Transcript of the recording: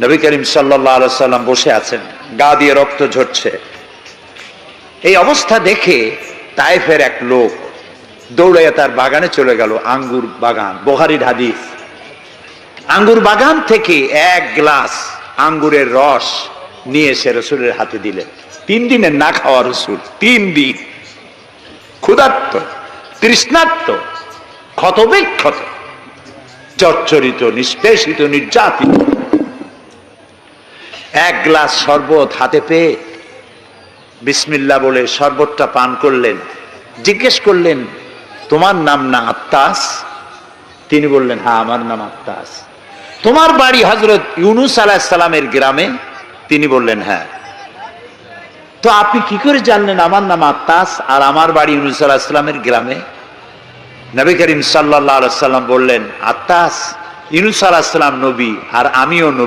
নবী করিম সাল্লাল্লাহু আলাইহি সাল্লাম বসে আছেন, গা দিয়ে রক্ত ঝরছে। এই অবস্থা দেখে তায়েফের এক লোক দৌড়াইয়া তার বাগানে চলে গেল, আঙ্গুর বাগান, বুখারীর হাদিস। আঙ্গুর বাগান থেকে এক গ্লাস আঙ্গুরের রস নিয়ে এসে রসুলের হাতে দিলেন। 3 দিনের না খাওয়া রসুল, 3 দিন ক্ষুধার্ত, তৃষ্ণার্ত, ক্ষতবিক্ষত, জর্জরিত, নিষ্পেষিত, নির্যাতিত। এক গ্লাস শরবত হাতে পেয়ে বিসমিল্লাহ বলে শরবতটা পান করলেন। জিজ্ঞেস করলেন, তোমার নাম না আত্তাস? তিনি বললেন, হ্যাঁ, আমার নাম আত্তাস। তোমার বাড়ি হযরত ইউনূস আলাইহিস সালামের গ্রামে? তিনি বললেন, হ্যাঁ। তো আপনি কি করে জানলেন আমার নাম আত্তাস আর আমার বাড়ি ইউনূস আলাইহিস সালামের গ্রামে? নবী করিম সাল্লাল্লাহু আলাইহি সাল্লাম বললেন, আত্তাস, ইউনূস আলাইহিস সালাম নবী আর আমিও নবী।